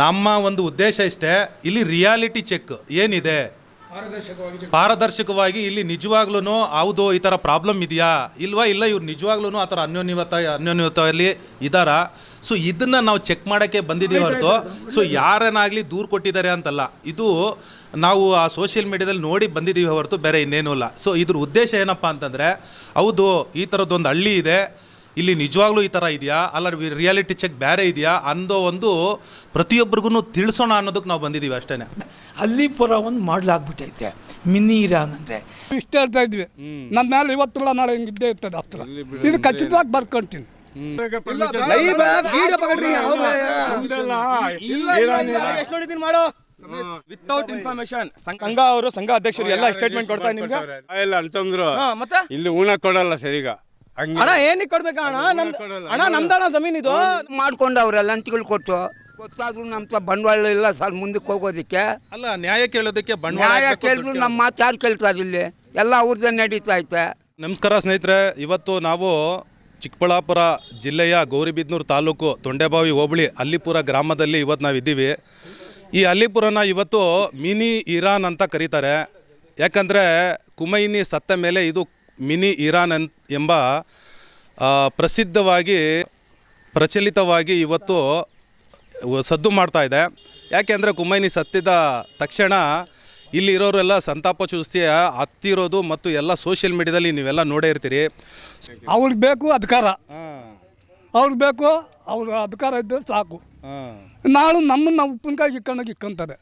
ನಮ್ಮ ಒಂದು ಉದ್ದೇಶ ಇಷ್ಟೇ, ಇಲ್ಲಿ ರಿಯಾಲಿಟಿ ಚೆಕ್ ಏನಿದೆ ಪಾರದರ್ಶಕವಾಗಿ ಇಲ್ಲಿ ನಿಜವಾಗ್ಲೂ ಹೌದು ಈ ಥರ ಪ್ರಾಬ್ಲಮ್ ಇದೆಯಾ ಇಲ್ವಾ, ಇಲ್ಲ ಇವ್ರು ನಿಜವಾಗ್ಲೂ ಆ ಥರ ಅನ್ಯೋನ್ಯತೆಯಲ್ಲಿ ಇದ್ದಾರಾ. ಸೊ ಇದನ್ನು ನಾವು ಚೆಕ್ ಮಾಡೋಕ್ಕೆ ಬಂದಿದ್ದೀವಿ ಹೊರತು ಸೊ ಯಾರನ್ನಾಗಲಿ ದೂರು ಕೊಟ್ಟಿದ್ದಾರೆ ಅಂತಲ್ಲ. ಇದು ನಾವು ಆ ಸೋಷಿಯಲ್ ಮೀಡಿಯಾದಲ್ಲಿ ನೋಡಿ ಬಂದಿದ್ದೀವಿ ಹೊರತು ಬೇರೆ ಇನ್ನೇನೂ ಇಲ್ಲ. ಸೊ ಇದ್ರ ಉದ್ದೇಶ ಏನಪ್ಪ ಅಂತಂದರೆ, ಹೌದು ಈ ಥರದ್ದೊಂದು ಹಳ್ಳಿ ಇದೆ, ಇಲ್ಲಿ ನಿಜವಾಗ್ಲೂ ಈ ಥರ ಇದೆಯಾ ಅಲ್ಲ ರಿಯಾಲಿಟಿ ಚೆಕ್ ಬೇರೆ ಇದೆಯಾ ಅನ್ನೋ ಒಂದು ಪ್ರತಿಯೊಬ್ಬರಿಗೂ ತಿಳಿಸೋಣ ಅನ್ನೋದಕ್ಕೆ ನಾವು ಬಂದಿದ್ದೀವಿ ಅಷ್ಟೇ. ಅಲ್ಲಿಪುರ ಒಂದು ಮಾಡಲಾಗ್ಬಿಟ್ಟೈತೆ ಮಿನಿ ಇರಾನ್ ಅಂದರೆ ಇಷ್ಟ ಹೇಳ್ತಾ ಇದ್ವಿ. ನನ್ನ ಮೇಲೆ ಇವತ್ತಲ್ಲ ನಾಳೆ ಹಿಂಗಿದ್ದೇ ಇರ್ತದೆ ಹತ್ರ. ಇದು ಖಚಿತವಾಗಿ ಬರ್ಕೊಂತೀನಿ. ವಿತೌಟ್ ಇನ್ಫಾರ್ಮೇಶನ್ ಸಂಘ ಅವರು ಸಂಘ ಅಧ್ಯಕ್ಷರು ಎಲ್ಲ ಸ್ಟೇಟ್ಮೆಂಟ್ ಕೊಡ್ತಾರೆ ನಿಮ್ಗೆ ಇಲ್ಲ ಅಂತಂದ್ರು. ಮತ್ತೆ ಇಲ್ಲಿ ಉಣ ಕೊಡಲ್ಲ ಸರಿಗ. ಹಣ ಏನಕ್ಕೆ ಕೊಡ್ಬೇಕ ಅಣ್ಣ ನಮ್ದಣ ಜಮೀನ್ ಇದು ಮಾಡ್ಕೊಂಡು ಅವ್ರ ಲಂಚ್ಗಳು ಕೊಟ್ಟು ಗೊತ್ತಾದ್ರೂ ನಮ್ಮ ಬಂಡವಾಳ ಇಲ್ಲ ಸರ್ ಮುಂದಕ್ಕೆ ಹೋಗೋದಕ್ಕೆ. ಅಲ್ಲ ನ್ಯಾಯ ಕೇಳೋದಕ್ಕೆ ನ್ಯಾಯ ಕೇಳಿದ್ರು ನಮ್ಮ ಮಾತು ಯಾರು ಕೇಳ್ತಾರೆ? ಇಲ್ಲಿ ಎಲ್ಲ ಅವ್ರದ್ದೇ ನಡೀತಾ ಐತೆ. ನಮಸ್ಕಾರ ಸ್ನೇಹಿತರೆ, ಇವತ್ತು ನಾವು ಚಿಕ್ಕಬಳ್ಳಾಪುರ ಜಿಲ್ಲೆಯ ಗೌರಿಬಿದನೂರು ತಾಲೂಕು ತೊಂಡೆಬಾವಿ ಹೋಬಳಿ ಅಲ್ಲಿಪುರ ಗ್ರಾಮದಲ್ಲಿ ಇವತ್ತು ನಾವು ಇದ್ದೀವಿ. ಈ ಅಲ್ಲಿಪುರನ ಇವತ್ತು ಮಿನಿ ಇರಾನ್ ಅಂತ ಕರೀತಾರೆ. ಯಾಕಂದರೆ ಖುಮೈನಿ ಸತ್ತ ಮೇಲೆ ಇದು ಮಿನಿ ಇರಾನ್ ಎಂಬ ಪ್ರಚಲಿತವಾಗಿ ಇವತ್ತು ಸದ್ದು ಮಾಡ್ತಾ ಇದೆ. ಯಾಕೆಂದರೆ ಖುಮೈನಿ ಸತ್ತಿದ ತಕ್ಷಣ ಇಲ್ಲಿ ಇರೋರೆಲ್ಲ ಸಂತಾಪ ಸೂಚಿ ಹತ್ತಿರೋದು ಮತ್ತು ಎಲ್ಲ ಸೋಷಿಯಲ್ ಮೀಡಿಯಾದಲ್ಲಿ ನೀವೆಲ್ಲ ನೋಡೇ ಇರ್ತೀರಿ. ಅವ್ರಿಗೆ ಬೇಕು ಅಧಿಕಾರ, ಅವ್ರಿಗೆ ಬೇಕು ಅವ್ರ ಅಧಿಕಾರ ಇದ್ದರೆ ಸಾಕು. ನಾಳೆ ನಮ್ಮನ್ನು ಉಪ್ಪಿನಕಾಯಿ ಇಕ್ಕೊಂತಾರೆ.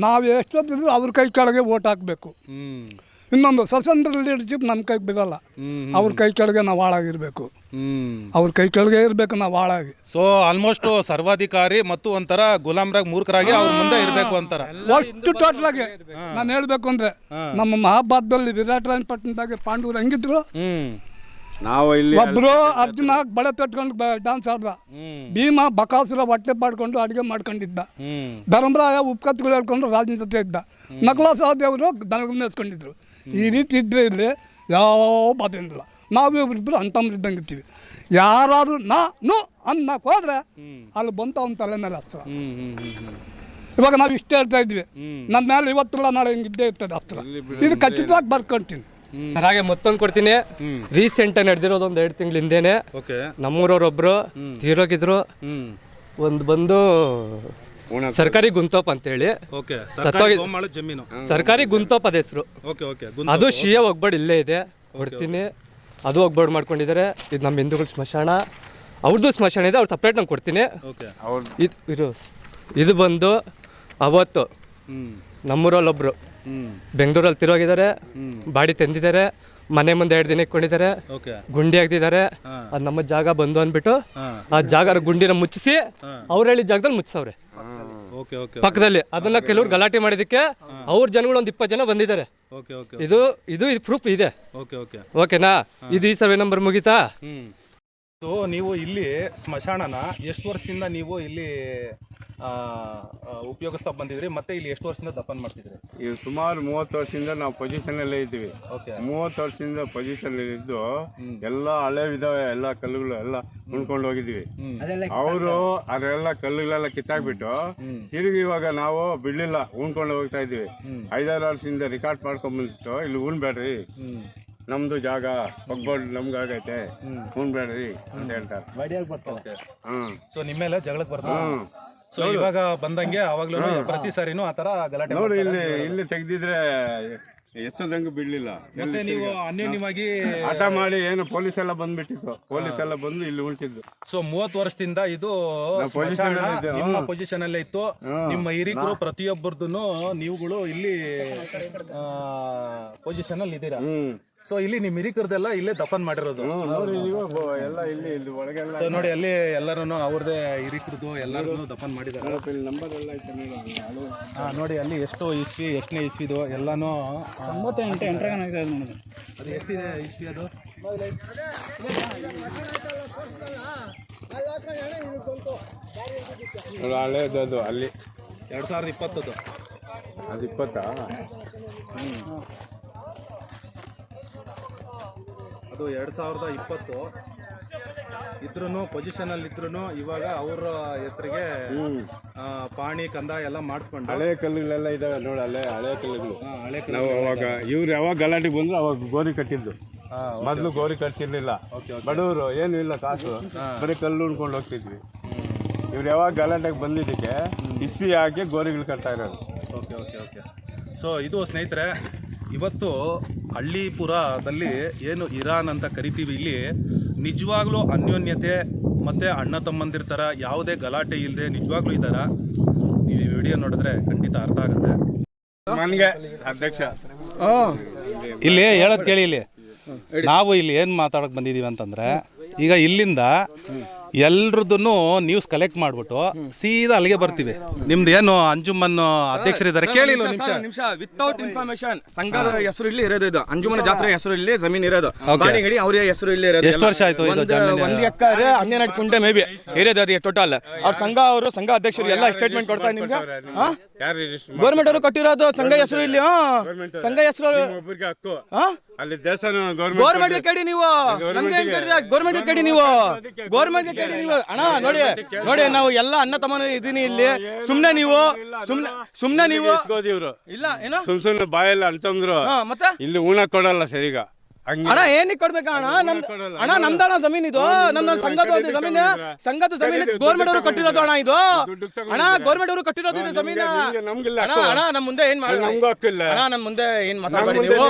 ನಾವು ಎಷ್ಟೊತ್ತಿದ್ರು ಅವ್ರ ಕೈ ಕೆಳಗೆ ಓಟ್ ಹಾಕಬೇಕು. ಇನ್ನೊಂದು ಸ್ವತಂತ್ರ ಲೀಡರ್ಶಿಪ್ ನಮ್ಮ ಕೈಗೆ ಬಿಡಲ್ಲ. ಅವ್ರ ಕೈ ಕೆಳಗೆ ನಾವು ಹಾಳಾಗಿರ್ಬೇಕು, ಅವ್ರ ಕೈ ಕೆಳಗೆ ಇರಬೇಕು ನಾವು ಹಾಳಾಗಿ. ಸೊ ಆಲ್ಮೋಸ್ಟ್ ಸರ್ವಾಧಿಕಾರಿ ಮತ್ತು ಒಂಥರ ಗುಲಾಮ್ರಾಗ್ ಮೂರ್ಖರಾಗಿ ಅವ್ರ ಮುಂದೆ ಇರಬೇಕು ಅಂತಾರೆ. ಒಟ್ಟು ಟೋಟಲ್ ಆಗಿ ನಾನು ಹೇಳ್ಬೇಕು ಅಂದ್ರೆ ನಮ್ಮ ಮಹಾಭಾರತದಲ್ಲಿ ವಿರಾಟರಾಯಪಟ್ಟಣದಾಗ ಪಾಂಡವರು ಹೆಂಗಿದ್ರು, ನಾವು ಇಲ್ಲಿ ಒಬ್ರು ಅರ್ಜುನ ಬಳೆ ತೊಟ್ಕೊಂಡು ಡ್ಯಾನ್ಸ್ ಆಡ್ದ, ಭೀಮ ಬಕಾಸುರ ಹೊಟ್ಟೆ ಪಾಡ್ಕೊಂಡು ಅಡುಗೆ ಮಾಡ್ಕೊಂಡಿದ್ದ, ಧರ್ಮರಾಯ ಉಪ್ಕತ್ಗಳು ಹೇಳ್ಕೊಂಡು ರಾಜನ ಜೊತೆ ಇದ್ದ, ನಕಲ ಸಹದೇವರು ದನಗಳು ಮೇಯಿಸ್ಕೊಂಡಿದ್ರು. ಈ ರೀತಿ ಇದ್ದರೆ ಇಲ್ಲಿ ಯಾವ ಬಾಧೆಯಿಲ್ಲ. ನಾವು ಇಬ್ಬರು ಅಂತಂದ್ರಿದ್ದಂಗೆ ಇರ್ತೀವಿ. ಯಾರಾದರೂ ನಾನು ಅನ್ನಕ್ಕೆ ಹೋದ್ರೆ ಅಲ್ಲಿ ಬಂತ ಅವ್ನ ತಲೆ ಮೇಲೆ ಅಸ್ತ್ರ. ಇವಾಗ ನಾವು ಇಷ್ಟ ಹೇಳ್ತಾ ಇದ್ವಿ, ನನ್ನ ಮೇಲೆ ಇವತ್ತಲ್ಲ ನಾಳೆ ಹಿಂಗಿದ್ದೇ ಇರ್ತದೆ ಅಸ್ತ್ರ. ಇದು ಖಚಿತವಾಗಿ ಬರ್ಕೊಂತೀನಿ. ಹಾಗೆ ಮತ್ತೊಂದು ಕೊಡ್ತೀನಿ. ರೀಸೆಂಟ್ ಆಗಿ ನಡೆದಿರೋದು ಒಂದು 2 ತಿಂಗಳ ಹಿಂದೆನೆ ನಮ್ಮೂರವ್ರೊಬ್ರು ತೀರೋಗಿದ್ರು. ಒಂದು ಬಂದು ಸರ್ಕಾರಿ ಗುಂತೋಪ್ ಅಂತೇಳಿ, ಸರ್ಕಾರಿ ಗುಂತೋಪ್ ಅದ ಹೆಸರು. ಅದು ಶಿಯ ಒಗ್ಬಾಡ್ ಇಲ್ಲೇ ಇದೆ, ಕೊಡ್ತೀನಿ. ಅದು ಒಗ್ಬಾಡ್ ಮಾಡ್ಕೊಂಡಿದ್ದಾರೆ. ಇದು ನಮ್ಮ ಹಿಂದೂಗಳ ಸ್ಮಶಾನ, ಅವ್ರದ್ದು ಸ್ಮಶಾನ ಇದೆ, ಅವ್ರು ಸಪ್ರೇಟ್ ನಂಗೆ ಕೊಡ್ತೀನಿ. ಇದು ಬಂದು ಅವತ್ತು ನಮ್ಮೂರಲ್ಲೊಬ್ರು ಬೆಂಗಳೂರಲ್ಲಿ ತಿರೋಗಿದ್ದಾರೆ, ಬಾಡಿ ತಂದಿದ್ದಾರೆ, ಮನೆ ಮುಂದೆ 2 ದಿನ ಇಟ್ಕೊಂಡಿದ್ದಾರೆ, ಗುಂಡಿ ಹಾಕ್ತಿದ್ದಾರೆ. ಅದು ನಮ್ಮ ಜಾಗ ಬಂದು ಅಂದ್ಬಿಟ್ಟು ಆ ಜಾಗ ಗುಂಡಿನ ಮುಚ್ಚಿಸಿ ಅವ್ರು ಹೇಳಿದ ಜಾಗದಲ್ಲಿ ಮುಚ್ಚಿಸವ್ರೆ ಪಕ್ಕದಲ್ಲಿ. ಅದನ್ನ ಕೆಲವ್ರು ಗಲಾಟೆ ಮಾಡಿದಕ್ಕೆ ಅವ್ರ ಜನಗಳು ಒಂದು 20 ಜನ ಬಂದಿದ್ದಾರೆ. ಇದು ಇದು ಪ್ರೂಫ್ ಇದೆ. ಓಕೆನಾ? ಇದು ಈ ಸರ್ವೆ ನಂಬರ್ ಮುಗಿತಾ? ನೀವು ಇಲ್ಲಿ ಸ್ಮಶಾನನ ಎಷ್ಟು ವರ್ಷದಿಂದ ನೀವು ಇಲ್ಲಿ ಉಪಯೋಗಿಸ್ತಾ ಬಂದಿದ್ರಿ, ಮತ್ತೆ ಇಲ್ಲಿ ಎಷ್ಟು ವರ್ಷದಿಂದ ದಫನ್ ಮಾಡ್ತಿದ್ರಿ? ಈಗ ಸುಮಾರು 30 ವರ್ಷದಿಂದ ನಾವು ಪೊಸಿಷನ್ ಅಲ್ಲೇ ಇದ್ದೀವಿ. 30 ವರ್ಷದಿಂದ ಪೊಸಿಷನ್ ಇದ್ದು ಎಲ್ಲ ಹಳೆ ಇದಾವೆ, ಎಲ್ಲ ಕಲ್ಲುಗಳು ಎಲ್ಲ ಉಣ್ಕೊಂಡು ಹೋಗಿದ್ದೀವಿ. ಅವರು ಅದೆಲ್ಲ ಕಲ್ಲುಗಳೆಲ್ಲ ಕಿತ್ತಾಕ್ಬಿಟ್ಟು ತಿರುಗಿ ಇವಾಗ ನಾವು ಬಿಡ್ಲಿಲ್ಲ, ಉಣ್ಕೊಂಡು ಹೋಗ್ತಾ ಇದ್ದೀವಿ. 5-6 ವರ್ಷದಿಂದ ರಿಕಾರ್ಡ್ ಮಾಡ್ಕೊಂಡ್ಬಂದ್ಬಿಟ್ಟು ಇಲ್ಲಿ ಉಣ್ಬೇಡ್ರಿ, ನಮ್ದು ಜಾಗ ಒಗ್ಬೋರ್ಡ್ ನಮ್ಗಾಗೈತೆ, ಉಣ್ಬೇಡ್ರಿ ಅಂತ ಹೇಳ್ತಾರೆ. ಸೊ ನಿಮ್ಮೆಲ್ಲ ಜಗಳಕ್ಕೆ ಬರ್ತಾರೆ. ಸೊ ಇವಾಗ ಬಂದಂಗೆ ಅವಾಗ್ಲೂ ಪ್ರತಿ ಸಾರಿನೂ ಆತರ ಗಲಾಟೆ ನೋಡಿ. ಇಲ್ಲಿ ತೆಗ್ದಿದ್ರೆ ಎತ್ತದಂಗ ಬಿಡ್ಲಿಲ್ಲ. ಮತ್ತೆ ನೀವು ಅನ್ಯೋನ್ಯವಾಗಿ ಆಟ ಮಾಡಿ ಏನು ಪೊಲೀಸ್ ಎಲ್ಲ ಬಂದ್ಬಿಟ್ಟಿತ್ತು, ಪೊಲೀಸ್ ಎಲ್ಲ ಬಂದು ಇಲ್ಲಿ ಉಳ್ತಿದ್ದು. ಸೊ 30 ವರ್ಷದಿಂದ ಇದು ನಿಮ್ಮ ಪೊಸಿಷನ್ ಅಲ್ಲೇ ಇತ್ತು. ನಿಮ್ಮ ಹಿರಿಕರು ಪ್ರತಿಯೊಬ್ಬರದ್ದು ನೀವುಗಳು ಇಲ್ಲಿ ಪೊಸಿಷನ್ ಅಲ್ಲಿ ಇದ್ದೀರಾ. ಸೊ ಇಲ್ಲಿ ನಿಮ್ ಹಿರಿಕರದೆಲ್ಲ ಇಲ್ಲೇ ದಫನ್ ಮಾಡಿರೋದು. ಸೊ ನೋಡಿ ಅಲ್ಲಿ ಎಲ್ಲರೂ ಅವ್ರದೇ ಹಿರಿಕರದು ಎಲ್ಲರನ್ನು ದಫನ್ ಮಾಡಿದ್ದಾರೆ. ನೋಡಿ ಅಲ್ಲಿ ಎಷ್ಟು ಇಸ್ವಿ, ಎಷ್ಟನೇ ಇಸ್ವಿದು ಎಲ್ಲಾನು 98 ಅದು ಎಷ್ಟಿದೆ ಇಸ್ವಿ? ಅದು ಹಳೇದು ಅಲ್ಲಿ 2020. ಅದು 20. ಅದು 2020. ಇದ್ರೂ ಪೊಸಿಷನಲ್ಲಿ ಇದ್ರೂ ಇವಾಗ ಅವರ ಹೆಸರಿಗೆ ಪಾಣಿ ಕಂದಾಯ ಎಲ್ಲ ಮಾಡಿಸ್ಕೊಂಡು ಹಳೆ ಕಲ್ಲುಗಳೆಲ್ಲ ಇದಾವೆ ನೋಡಿ, ಹಳೆ ಕಲ್ಲುಗಳು. ನಾವು ಅವಾಗ ಇವ್ರು ಯಾವಾಗ ಗಲಾಟೆ ಬಂದ್ರು ಅವಾಗ ಗೋರಿ ಕಟ್ಟಿದ್ದು. ಮೊದಲು ಗೋರಿ ಕಟ್ಸಿರ್ಲಿಲ್ಲ, ಬಡವರು ಏನು ಇಲ್ಲ ಕಾಸು, ಬರೀ ಕಲ್ಲು ಉಣ್ಕೊಂಡು ಹೋಗ್ತಿದ್ವಿ. ಇವ್ರು ಯಾವಾಗ ಗಲಾಟೆಗೆ ಬಂದಿದ್ದಕ್ಕೆ ಇಸ್ವಿ ಹಾಕಿ ಗೋರಿಗಳು ಕಟ್ತಾ ಇರೋದು. Okay okay okay. ಸೊ ಇದು ಸ್ನೇಹಿತರೆ, ಇವತ್ತು ಹಳ್ಳಿಪುರದಲ್ಲಿ ಏನು ಇರಾನ್ ಅಂತ ಕರಿತೀವಿ, ಇಲ್ಲಿ ನಿಜವಾಗ್ಲೂ ಅನ್ಯೋನ್ಯತೆ ಮತ್ತು ಅಣ್ಣ ತಮ್ಮಂದಿರ ಥರ ಯಾವುದೇ ಗಲಾಟೆ ಇಲ್ಲದೆ ನಿಜವಾಗ್ಲೂ ಇದ್ದಾರ. ನೀವು ಈ ವಿಡಿಯೋ ನೋಡಿದ್ರೆ ಖಂಡಿತ ಅರ್ಥ ಆಗುತ್ತೆ. ನನಗೆ ಅಧ್ಯಕ್ಷ ಇಲ್ಲಿ ಹೇಳೋದು ಕೇಳಿ, ಇಲ್ಲಿ ನಾವು ಇಲ್ಲಿ ಏನು ಮಾತಾಡೋಕೆ ಬಂದಿದ್ದೀವಿ ಅಂತಂದರೆ, ಈಗ ಇಲ್ಲಿಂದ ಎಲ್ರದ್ದು ನ್ಯೂಸ್ ಕಲೆಕ್ಟ್ ಮಾಡಿಬಿಟ್ಟು ಸೀದಾ ಅಲ್ಲಿಗೆ ಬರ್ತೀವಿ. ನಿಮ್ದು ಏನು ಅಂಜುಮನ್ ಅಧ್ಯಕ್ಷರಿದ್ದಾರೆ ಕೇಳಿ ನಿಮಿಷ ವಿತೌಟ್ ಇನ್ಫಾರ್ಮೇಶನ್ ಸಂಘದ ಹೆಸರು ಇಲ್ಲಿ ಇರೋದು. ಇದು ಅಂಜುಮನ ಜಾತ್ರೆ ಹೆಸರು ಇಲ್ಲಿ ಜಮೀನ್ ಇರೋದು. ಬಾಣಿಗಡಿ ಅವ್ರ ಹೆಸರು ಇಲ್ಲಿ ಇರೋದು. ಎಷ್ಟು ವರ್ಷ ಆಯ್ತು ಇದು ಜಮೀನು? 1 ಎಕರೆ 12 ಕುಂಟೆ ಮೇ ಬಿ ಇರೋದು ಅದು ಟೋಟಲ್. ಅವ್ರ ಸಂಘ ಅವರು ಸಂಘ ಅಧ್ಯಕ್ಷರು ಎಲ್ಲ ಸ್ಟೇಟ್ಮೆಂಟ್ ಕೊಡ್ತಾರೆ ನಿಮ್ಗೆ. ಗೌರ್ಮೆಂಟ್ ಅವರು ಕಟ್ಟಿರೋದು ಸಂಘ ಹೆಸರು ಇಲ್ಲಿ. ಸಂಘ ಹೆಸರು ಒಬ್ಬರಿಗೆ ಹಕ್ಕು ಅಲ್ಲಿ ದೇವಸ್ಥಾನ ಗೌರ್ಮೆಂಟ್ ಕೇಳಿ ನೀವು, ನಮ್ಗೆ ಏನ್ ಕೇಳಿದ್ರೆ ಗೌರ್ಮೆಂಟ್ ಕೇಳಿ ನೀವು, ಗೌರ್ಮೆಂಟ್ ಕೇಳಿ ನೀವು. ಅಣ್ಣ ನೋಡಿ ನೋಡಿ, ನಾವು ಎಲ್ಲ ಅಣ್ಣ ತಮ್ಮನ ಇದೀನಿ ಇಲ್ಲಿ. ಸುಮ್ನೆ ನೀವು ಇವ್ರು ಇಲ್ಲ ಏನೋ ಸುಮ್ನೆ ಬಾಯಲ್ಲ ಅಂತಂದ್ರು. ಮತ್ತೆ ಇಲ್ಲಿ ಉಣ ಕೊಡಲ್ಲ ಸರಿಗ. ಅಣ್ಣ ಏನಕ್ಕೆ ಕೊಡ್ಬೇಕಾ ಅಣ್ಣ? ಅಣ್ಣ ನಮ್ದಣ್ಣ ಜಮೀನ್ ಇದು, ನಮ್ಮ ಸಂಘದ ಜಮೀನು. ಸಂಘದ ಜಮೀನು ಗೌರ್ಮೆಂಟ್ ಅವರು ಕಟ್ಟಿರೋದು ಅಣ್ಣ ಇದು. ಅಣ್ಣ ಗೌರ್ಮೆಂಟ್ ಅವರು ಕಟ್ಟಿರೋದು ಇದು ಜಮೀನು. ಅಣ್ಣ ನಮ್ಮ ಮುಂದೆ ಏನ್ ಅಣ್ಣ ನಮ್ಮ ಮುಂದೆ ಏನ್ ಮಾತಾಡ್ಬೇಡಿ ನೀವು.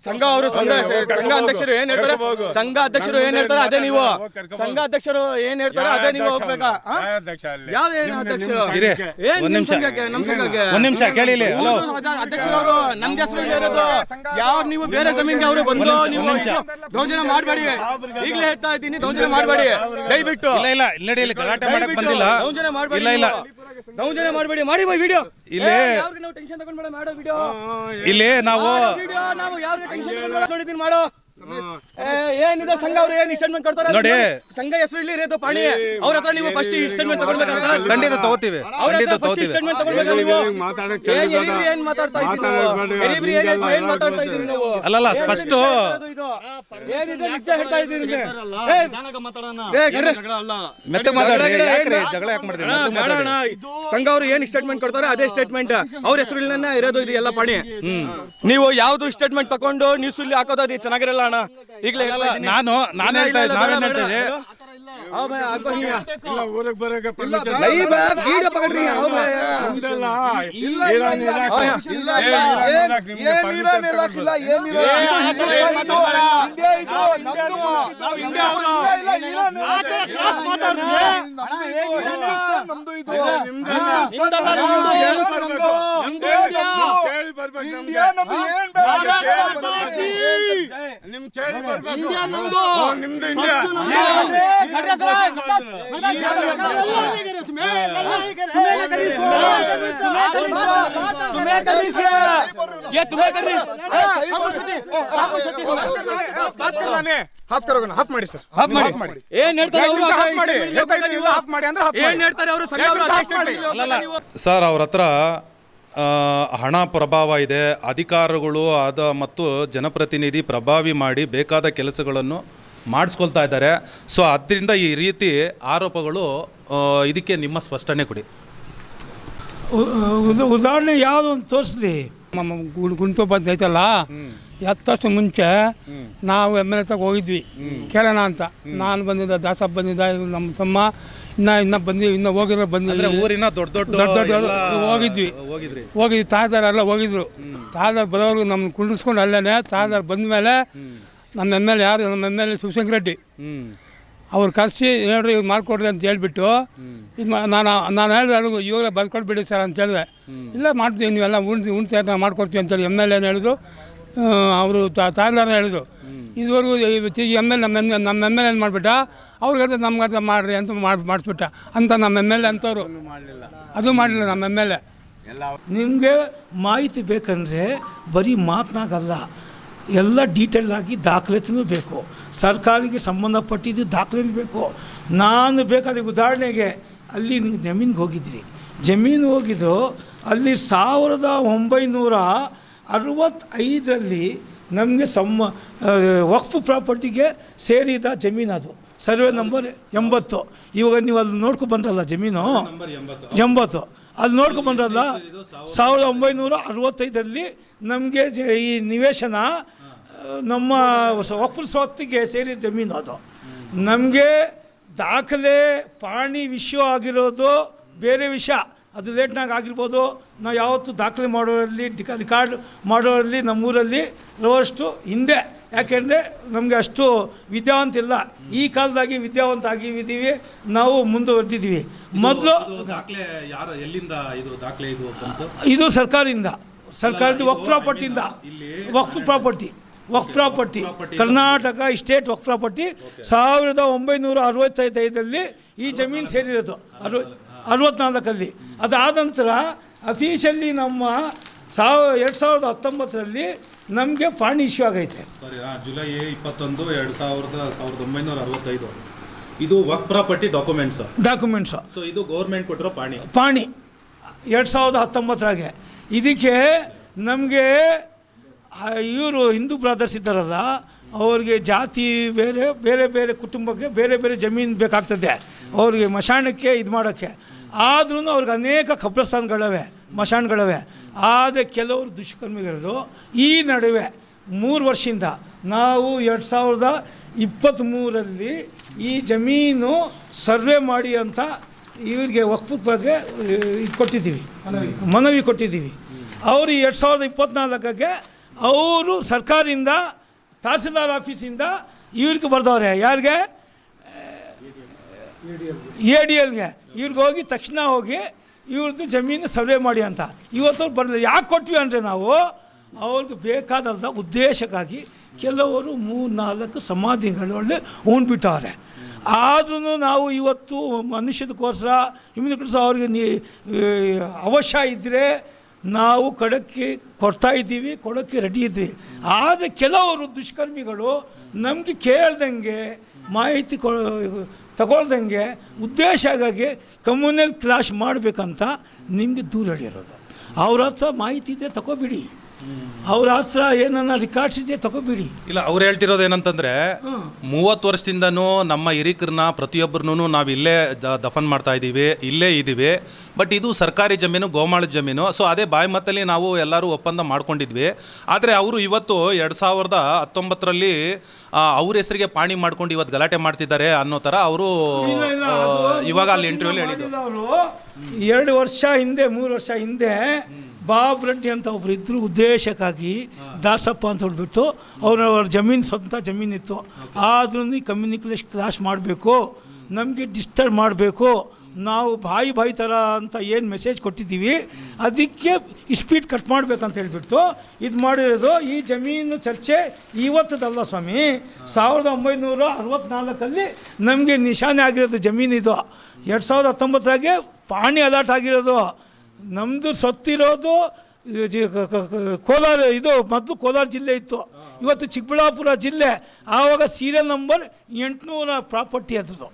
ಸಂಘ ಅವರು ಸಂಘ ಅಧ್ಯಕ್ಷರು ಏನ್ ಹೇಳ್ತಾರೆ, ಸಂಘ ಅಧ್ಯಕ್ಷರು ಏನ್ ಹೇಳ್ತಾರೆ ಅದೇ ನೀವು. ಸಂಘ ಅಧ್ಯಕ್ಷರು ಏನ್ ಹೇಳ್ತಾರೆ ಅದೇ ನೀವು ಹೋಗ್ಬೇಕಾ? ಯಾವ್ದು ಏನು ಅಧ್ಯಕ್ಷರು ಏನ್ ನಮ್ ಸಂಘಕ್ಕೆ ಒಂದು ನಿಮಿಷ ಕೇಳಿ. ಅಧ್ಯಕ್ಷರವರು ನಮ್ದು ಹೆಸರು ಇರೋದು. ಯಾವ ನೀವು ಬೇರೆ ಜಮೀನ್ ಅವರು ಬಂದು ನೀವು ದೌರ್ಜನ್ಯ ಮಾಡಬೇಡಿ. ಈಗಲೇ ಹೇಳ್ತಾ ಇದ್ದೀನಿ, ದೌರ್ಜನ್ಯ ಮಾಡಬೇಡಿ ದಯವಿಟ್ಟು. ಇಲ್ಲ ಇಲ್ಲಿ ಗಲಾಟೆ ಮಾಡಕ್ ಬಂದಿಲ್ಲ. ದೌರ್ಜನ್ಯ ಮಾಡಬೇಡಿ, ಇಲ್ಲ ದೌರ್ಜನ್ಯ ಮಾಡಬೇಡಿ. ಮಾಡಿ ವಿಡಿಯೋ ಇಲ್ಲಿ ನಾವು ಟೆನ್ಷನ್ ತಗೊಂಡ್ಬೇಡ. ಮಾಡೋ ವಿಡಿಯೋ ಇಲ್ಲಿ ನಾವು ಯಾವ್ರಿಗೆ ಟೆನ್ಷನ್ ತಗೊಂಡ್ಬೇಡ. ನೋಡಿದ್ದೀನಿ ಮಾಡೋ. ಏನಿದೆ ಸಂಘ ಅವರು ಏನ್ ಸ್ಟೇಟ್ಮೆಂಟ್ ಕೊಡ್ತಾರೆ ನೋಡಿ. ಸಂಘ ಹೆಸರು ಇಲ್ಲಿ ಇರೋದು ಪಾಣಿ. ಅವ್ರ ಹತ್ರ ನೀವು ಫಸ್ಟ್ ಸ್ಟೇಟ್ಮೆಂಟ್ ತಗೊಳ್ಬೇಕಾ ಸರ್? ಖಂಡಿತ ತಗೋತೀವಿ. ಸ್ಟೇಟ್ಮೆಂಟ್ ತಗೊಳ್ಬೇಕಾ ನೀವು? ಏನ್ ಮಾತಾಡ್ತಾ ಇದ್ದೀರಿ ನೀವು? ಅಲ್ಲಲ್ಲ ಸ್ಪಷ್ಟ ಏನಿದೆ ನಿಜ ಹೇಳ್ತಾ ಇದ್ದೀರಿ. ಮತ್ತೆ ಮಾತಾಡ್ರಿ, ಯಾಕ್ರಿ ಜಗಳ ಯಾಕೆ ಮಾಡ್ತೀರಿ? ಸಂಘ ಅವರು ಏನ್ ಸ್ಟೇಟ್ಮೆಂಟ್ ಕೊಡ್ತಾರೆ ಅದೇ ಸ್ಟೇಟ್ಮೆಂಟ್. ಅವ್ರ ಹೆಸರುಗಳನ್ನ ಇರೋದು ಇದು ಎಲ್ಲ ಪಾಣಿ. ನೀವು ಯಾವ್ದು ಸ್ಟೇಟ್ಮೆಂಟ್ ತಗೊಂಡು ನ್ಯೂಸ್ ಇಲ್ಲಿ ಹಾಕೋದು ಅದು ಚೆನ್ನಾಗಿರಲ್ಲ ಅಣ್ಣ. ಈಗಲೇ ನಾನು ಹೇಳ್ತಾ ಇದ್ದೆ, ನಾವೇನ್ ಹೇಳ್ತಿದ್ದೆ ಊರಿಗೆ ಬರೋಕೆ ವಿಡಿಯೋ ಪಕಡ್ರಿ. ಸರ್ ಅವ್ರ ಹತ್ರ ಹಣ ಪ್ರಭಾವ ಇದೆ, ಅಧಿಕಾರಿಗಳು ಮತ್ತು ಜನಪ್ರತಿನಿಧಿ ಪ್ರಭಾವಿ ಮಾಡಿ ಬೇಕಾದ ಕೆಲಸಗಳನ್ನು ಮಾಡಿಸ್ಕೊಳ್ತಾ ಇದ್ದಾರೆ. ಸೊ ಅದರಿಂದ ಈ ರೀತಿ ಆರೋಪಗಳು, ಇದಕ್ಕೆ ನಿಮ್ಮ ಸ್ಪಷ್ಟನೆ ಕೊಡಿ. ಉದಾಹರಣೆ ಯಾವುದು ಅಂತ ತೋರಿಸ್ಲಿ. ಗುಂಟು ಬಂದು ಐತಲ್ಲ, ಎತ್ತಷ್ಟು ಮುಂಚೆ ನಾವು MLA ತಗ ಹೋಗಿದ್ವಿ ಕೇಳೋಣ ಅಂತ. ನಾನು ಬಂದಿದ್ದ, ದಾಸಪ್ಪ ಬಂದಿದ್ದ, ನಮ್ಮ ತಮ್ಮ ಇನ್ನು ಹೋಗಿರೋ ಬಂದಿದ್ರೆ ಊರಿನ ದೊಡ್ಡ ಹೋಗಿದ್ವಿ. ತಾಯ್ದಾರೆಲ್ಲ ಹೋಗಿದ್ರು. ತಾಯ್ದಾರ್ ಬರೋರ್ಗು ನಮ್ಮನ್ನು ಕುಂಡಿಸ್ಕೊಂಡು ಅಲ್ಲೇ ತಾಯ್ದಾರ್ ಬಂದ ಮೇಲೆ ನಮ್ಮ MLA ಯಾರು, ನಮ್ಮ MLA ಶಿವಶಂಕರ ರೆಡ್ಡಿ ಅವ್ರು ಕರೆಸಿ ಹೇಳ್ರಿ ಇವ್ರು ಮಾಡಿಕೊಡ್ರಿ ಅಂತ ಹೇಳ್ಬಿಟ್ಟು ಇದು ನಾನು ಹೇಳಿದೆ ಅವ್ರಿಗೂ ಇವಾಗಲೇ ಬರ್ಕೊಡ್ಬಿಡಿ ಸರ್ ಅಂತ ಹೇಳಿದೆ. ಇಲ್ಲ ಮಾಡ್ತೀವಿ, ನೀವೆಲ್ಲ ಉಣ್ಸಿ ಮಾಡ್ಕೊಡ್ತೀವಿ ಅಂತೇಳಿ MLA ಏನು ಹೇಳಿದ್ರು, ಅವರು ತಾಯ್ದಾರ ಹೇಳಿದ್ರು. ಇದುವರೆಗೂ MLA ನಮ್ಮ MLA ಏನು ಮಾಡಿಬಿಟ್ಟ, ಅವ್ರಿಗೆ ನಮ್ಗೆ ಮಾಡಿರಿ ಅಂತ ಮಾಡಿಸ್ಬಿಟ್ಟ ಅಂತ ನಮ್ಮ MLA ಅಂತವ್ರು ಅದು ಮಾಡಲಿಲ್ಲ ನಮ್ಮ MLA. ನಿಮಗೆ ಮಾಹಿತಿ ಬೇಕಂದರೆ ಬರೀ ಮಾತನಾಗಲ್ಲ, ಎಲ್ಲ ಡೀಟೇಲ್ ಆಗಿ ದಾಖಲಾತಿನೂ ಬೇಕು. ಸರ್ಕಾರಿಗೆ ಸಂಬಂಧಪಟ್ಟಿದ್ದು ದಾಖಲೆ ಬೇಕು. ನಾನು ಬೇಕಾದ ಉದಾಹರಣೆಗೆ ಅಲ್ಲಿ ನೀವು ಜಮೀನಿಗೆ ಹೋಗಿದ್ರಿ, ಜಮೀನು ಹೋಗಿದ್ದು ಅಲ್ಲಿ 1965ರಲ್ಲಿ ನಮಗೆ ವಕ್ಫ್ ಪ್ರಾಪರ್ಟಿಗೆ ಸೇರಿದ ಜಮೀನು. ಅದು ಸರ್ವೆ ನಂಬರ್ 80. ಇವಾಗ ನೀವು ಅಲ್ಲಿ ನೋಡ್ಕೊಂಡು ಬಂದ್ರಲ್ಲ ಜಮೀನು 80, ಅಲ್ಲಿ ನೋಡ್ಕೊಂಡು ಬಂದ್ರಲ್ಲ 1965 ನಮಗೆ ಈ ನಿವೇಶನ ನಮ್ಮ ವಕ್ಫ್ ಸ್ವತ್ತಿಗೆ ಸೇರಿದ ಜಮೀನು. ಅದು ನಮಗೆ ದಾಖಲೆ ಪಾಣಿ ವಿಷಯ ಆಗಿರೋದು ಬೇರೆ ವಿಷಯ, ಅದು ಲೇಟ್ನಾಗ ಆಗಿರ್ಬೋದು. ನಾವು ಯಾವತ್ತೂ ದಾಖಲೆ ಮಾಡೋರಲ್ಲಿ ರಿಕಾರ್ಡ್ ಮಾಡೋರಲ್ಲಿ ನಮ್ಮೂರಲ್ಲಿ ರೋಷ್ಟು ಹಿಂದೆ, ಯಾಕೆಂದರೆ ನಮಗೆ ಅಷ್ಟು ವಿದ್ಯಾವಂತ ಇಲ್ಲ. ಈ ಕಾಲದಾಗಿ ವಿದ್ಯಾವಂತ ಆಗಿದ್ದೀವಿ, ನಾವು ಮುಂದುವರೆದಿದ್ದೀವಿ. ಮೊದಲು ದಾಖಲೆ ಯಾರು ಎಲ್ಲಿಂದ ಇದು ದಾಖಲೆ ಇದು ಬಂತು? ಇದು ಸರ್ಕಾರದ ವಕ್ಫ್ ಪ್ರಾಪರ್ಟಿಯಿಂದ, ವಕ್ಫ್ ಪ್ರಾಪರ್ಟಿ ಕರ್ನಾಟಕ ಸ್ಟೇಟ್ ವಕ್ಫ್ ಪ್ರಾಪರ್ಟಿ 1965 ಈ ಜಮೀನು ಸೇರಿರೋದು, 64. ಅದಾದ ನಂತರ ಅಫಿಷಿಯಲಿ ನಮ್ಮ 2019 ನಮಗೆ ಪಾಣಿ ಇಶ್ಯೂ ಆಗೈತೆ. ಜುಲೈ 21, 1965. ಇದು ವಕ್ಫ್ ಪ್ರಾಪರ್ಟಿ ಡಾಕ್ಯುಮೆಂಟ್ಸ್. ಸೊ ಇದು ಗೌರ್ಮೆಂಟ್ ಕೊಟ್ಟಿರೋ ಪಾಣಿ 2019 ಇದಕ್ಕೆ ನಮಗೆ ಇವರು ಹಿಂದೂ ಬ್ರದರ್ಸ್ ಇದ್ದಾರಲ್ಲ, ಅವ್ರಿಗೆ ಜಾತಿ ಬೇರೆ ಬೇರೆ ಕುಟುಂಬಕ್ಕೆ ಬೇರೆ ಬೇರೆ ಜಮೀನು ಬೇಕಾಗ್ತದೆ ಅವ್ರಿಗೆ ಮಶಾಣಕ್ಕೆ ಇದು ಮಾಡೋಕ್ಕೆ. ಆದ್ರೂ ಅವ್ರಿಗೆ ಅನೇಕ ಕಬ್ರಸ್ಥಾನಗಳಿವೆ, ಮಶಾಣಗಳಿವೆ. ಆದರೆ ಕೆಲವರು ದುಷ್ಕರ್ಮಿಗಳು ಈ ನಡುವೆ 3 ವರ್ಷದಿಂದ ನಾವು 2023 ಈ ಜಮೀನು ಸರ್ವೆ ಮಾಡಿ ಅಂತ ಇವ್ರಿಗೆ ವಕ್ಫ್ ಬಗ್ಗೆ ಇದು ಕೊಟ್ಟಿದ್ದೀವಿ, ಮನವಿ ಕೊಟ್ಟಿದ್ದೀವಿ. ಅವರು 2024 ಅವರು ಸರ್ಕಾರದಿಂದ ತಹಸೀಲ್ದಾರ್ ಆಫೀಸಿಂದ ಇವ್ರಿಗೆ ಬರ್ದವ್ರೆ. ಯಾರಿಗೆ? ADLಗೆ. ಇವ್ರಿಗೆ ಹೋಗಿ ತಕ್ಷಣ ಹೋಗಿ ಇವ್ರದ್ದು ಜಮೀನು ಸರ್ವೆ ಮಾಡಿ ಅಂತ ಇವತ್ತು ಬರಲಿಲ್ಲ. ಯಾಕೆ ಕೊಟ್ವಿ ಅಂದರೆ ನಾವು ಅವ್ರಿಗೆ ಬೇಕಾದಂಥ ಉದ್ದೇಶಕ್ಕಾಗಿ ಕೆಲವರು 3-4 ಸಮಾಧಿಗಳಲ್ಲಿ ಉಣ್ಬಿಟ್ಟವ್ರೆ. ಆದ್ರೂ ನಾವು ಇವತ್ತು ಮನುಷ್ಯದಕ್ಕೋಸ್ಕರ ಅವ್ರಿಗೆ ಅವಶ್ಯ ಇದ್ದರೆ ನಾವು ಕೊಡೋಕ್ಕೆ ರೆಡಿ ಇದ್ವಿ. ಆದರೆ ಕೆಲವರು ದುಷ್ಕರ್ಮಿಗಳು ನಮಗೆ ಕೇಳ್ದಂಗೆ ಮಾಹಿತಿ ತಗೊಳ್ದಂಗೆ ಉದ್ದೇಶಕ್ಕಾಗಿ ಕಮ್ಯುನಲ್ ಕ್ಲಾಶ್ ಮಾಡಬೇಕಂತ ನಿಮಗೆ ದೂರ ಹಿಡಿಯೋದು. ಅವ್ರ ಹತ್ರ ಮಾಹಿತಿ ಇದೆ ತಗೋಬಿಡಿ, ಅವ್ರ ಹತ್ರ ಏನನ್ನ ರಿಕಾರ್ಡ್ಸ್ ಇದೆ ತಗೋಬಿಡಿ. ಇಲ್ಲ, ಅವ್ರು ಹೇಳ್ತಿರೋದು ಏನಂತಂದ್ರೆ 30 ವರ್ಷದಿಂದನೂ ನಮ್ಮ ಹಿರಿಕರನ್ನ ಪ್ರತಿಯೊಬ್ಬರನ್ನೂ ನಾವು ಇಲ್ಲೇ ದಫನ್ ಮಾಡ್ತಾ ಇದ್ದೀವಿ, ಇಲ್ಲೇ ಇದ್ದೀವಿ. ಬಟ್ ಇದು ಸರ್ಕಾರಿ ಜಮೀನು, ಗೋಮಾಳದ ಜಮೀನು. ಸೊ ಅದೇ ಬಾಯಿ ಮತ್ತಲ್ಲಿ ನಾವು ಎಲ್ಲರೂ ಒಪ್ಪಂದ ಮಾಡ್ಕೊಂಡಿದ್ವಿ. ಆದರೆ ಅವರು ಇವತ್ತು 2019 ಅವ್ರ ಹೆಸರಿಗೆ ಪಾಣಿ ಮಾಡ್ಕೊಂಡು ಇವತ್ತು ಗಲಾಟೆ ಮಾಡ್ತಿದ್ದಾರೆ ಅನ್ನೋ ಥರ ಅವರು ಇವಾಗ ಅಲ್ಲಿ ಇಂಟರ್ವ್ಯೂಲಿ ಹೇಳಿದ್ರು. ಅವರು 2 ವರ್ಷ ಹಿಂದೆ 3 ವರ್ಷ ಹಿಂದೆ ಬಾಬ್ ರೆಡ್ಡಿ ಅಂತ ಒಬ್ರು ಇದ್ದರು. ಉದ್ದೇಶಕ್ಕಾಗಿ ದಾಸಪ್ಪ ಅಂತ ಹೇಳ್ಬಿಟ್ಟು ಅವ್ರ ಜಮೀನು ಸ್ವಂತ ಜಮೀನಿತ್ತು. ಆದ್ರೂ ಕಮ್ಯುನಿಕೇಷನ್ ಕ್ಲಾಶ್ ಮಾಡಬೇಕು, ನಮಗೆ ಡಿಸ್ಟರ್ಬ್ ಮಾಡಬೇಕು, ನಾವು ಬಾಯಿ ಥರ ಅಂತ ಏನು ಮೆಸೇಜ್ ಕೊಟ್ಟಿದ್ದೀವಿ ಅದಕ್ಕೆ ಸ್ಪೀಡ್ ಕಟ್ ಮಾಡಬೇಕಂತ ಹೇಳ್ಬಿಟ್ಟು ಇದು ಮಾಡಿರೋದು. ಈ ಜಮೀನು ಚರ್ಚೆ ಇವತ್ತದಲ್ಲ ಸ್ವಾಮಿ, 1964 ನಮಗೆ ನಿಶಾನೆ ಆಗಿರೋದು ಜಮೀನಿದು. 2019 ಪಾಣಿ ಅಲಾಟ್ ಆಗಿರೋದು. ನಮ್ಮದು ಸೊತ್ತಿರೋದು ಕೋಲಾರ, ಇದು ಮೊದಲು ಕೋಲಾರ ಜಿಲ್ಲೆ ಇತ್ತು, ಇವತ್ತು ಚಿಕ್ಕಬಳ್ಳಾಪುರ ಜಿಲ್ಲೆ. ಆವಾಗ ಸೀರಿಯಲ್ ನಂಬರ್ 800 ಪ್ರಾಪರ್ಟಿ ಅದ್ರದ್ದು.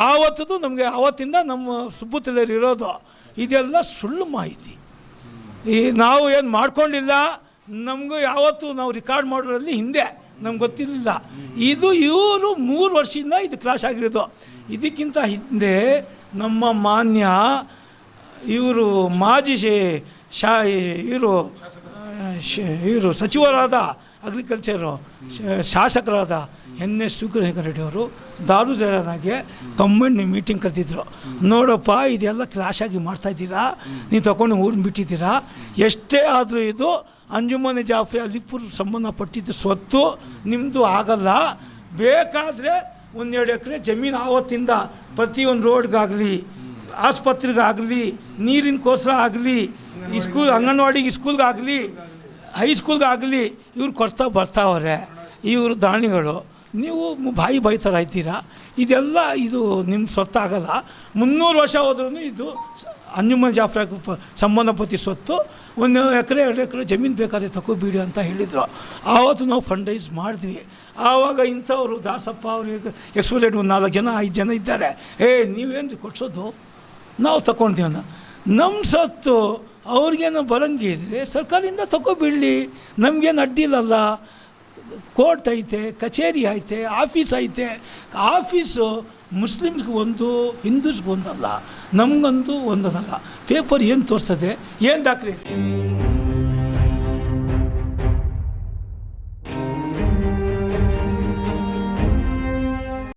ಆವತ್ತದು ನಮಗೆ ಆವತ್ತಿಂದ ನಮ್ಮ ಸುಬ್ಬುತ್ತಲಲ್ಲಿ ಇರೋದು. ಇದೆಲ್ಲ ಸುಳ್ಳು ಮಾಹಿತಿ. ಈ ನಾವು ಏನು ಮಾಡ್ಕೊಂಡಿಲ್ಲ, ನಮಗೂ ಯಾವತ್ತೂ ನಾವು ರಿಕಾರ್ಡ್ ಮಾಡೋದ್ರಲ್ಲಿ ಹಿಂದೆ ನಮ್ಗೆ ಗೊತ್ತಿರಲಿಲ್ಲ. ಇದು ಇವರು 3 ವರ್ಷದಿಂದ ಇದು ಕ್ಲಾಶ್ ಆಗಿರೋದು. ಇದಕ್ಕಿಂತ ಹಿಂದೆ ನಮ್ಮ ಮಾನ್ಯ ಇವರು ಮಾಜಿ ಇವರು ಸಚಿವರಾದ ಅಗ್ರಿಕಲ್ಚರು ಶಾಸಕರಾದ NS ಶಿವಕುಮಾರ ರೆಡ್ಡಿ ಅವರು ದಾರುಜರಾನಾಗೆ ಕಂಬೈಂಡ್ ಮೀಟಿಂಗ್ ಕರೆದಿದ್ರು. ನೋಡಪ್ಪ, ಇದೆಲ್ಲ ಕ್ಲಾಶ್ ಆಗಿ ಮಾಡ್ತಾಯಿದ್ದೀರಾ, ನೀವು ತಗೊಂಡು ಊರಿನ ಬಿಟ್ಟಿದ್ದೀರಾ. ಎಷ್ಟೇ ಆದರೂ ಇದು ಅಂಜುಮನೆ ಜಾಫ್ರಿ ಅಲಿಪುರ್ ಸಂಬಂಧಪಟ್ಟಿದ್ದು ಸ್ವತ್ತು, ನಿಮ್ಮದು ಆಗಲ್ಲ. ಬೇಕಾದರೆ 1-2 ಎಕರೆ ಜಮೀನು ಆವತ್ತಿಂದ ಪ್ರತಿಯೊಂದು ರೋಡ್ಗಾಗಲಿ, ಆಸ್ಪತ್ರೆಗಾಗಲಿ, ನೀರಿನಕೋಸ್ಕರ ಆಗಲಿ, ಸ್ಕೂಲ್ ಅಂಗನವಾಡಿಗೆ ಸ್ಕೂಲ್ಗಾಗಲಿ, ಹೈಸ್ಕೂಲ್ಗಾಗಲಿ ಇವ್ರು ಕೊಡ್ತಾ ಬರ್ತಾವ್ರೆ. ಇವರು ದಾನಿಗಳು. ನೀವು ಬಾಯಿ ಥರ ಇದ್ದೀರಾ. ಇದೆಲ್ಲ ಇದು ನಿಮ್ಮ ಸ್ವತ್ತಾಗಲ್ಲ. 300 ವರ್ಷ ಹೋದ್ರೂ ಇದು ಅಂಜುಮನ್ ಜಾಫ್ರಿ ಸಂಬಂಧಪಟ್ಟ ಸ್ವತ್ತು. 1 ಎಕರೆ 2 ಎಕರೆ ಜಮೀನು ಬೇಕಾದ್ರೆ ತಗೋಬಿಡಿ ಅಂತ ಹೇಳಿದರು. ಆವತ್ತು ನಾವು ಫಂಡ್ ರೈಸ್ ಮಾಡಿದ್ವಿ. ಆವಾಗ ಇಂಥವರು ದಾಸಪ್ಪ ಅವ್ರಿಗೆ ಎಕ್ಸ್ಪೋಲೇಟ್ 4 ಜನ 5 ಜನ ಇದ್ದಾರೆ. ನೀವೇನು ಕೊಡ್ಸೋದು, ನಾವು ತಗೊಂತೀವನ್ನ ನಮ್ಮ ಸತ್ತು ಅವ್ರಿಗೇನು ಬರಂಗಿದ್ರೆ ಸರ್ಕಾರದಿಂದ ತಗೋಬಿಡಲಿ, ನಮಗೇನು ಅಡ್ಡಿಲ್ಲಲ್ಲ. ಕೋರ್ಟ್ ಐತೆ, ಕಚೇರಿ ಐತೆ, ಆಫೀಸ್ ಐತೆ. ಆಫೀಸು ಮುಸ್ಲಿಮ್ಸ್ಗೆ ಒಂದು, ಹಿಂದೂಸ್ಗೆ ಒಂದಲ್ಲ, ನಮಗಂತೂ ಒಂದಲ್ಲ. ಪೇಪರ್ ಏನು ತೋರಿಸ್ತದೆ, ಏನು ದಾಖಲೆ?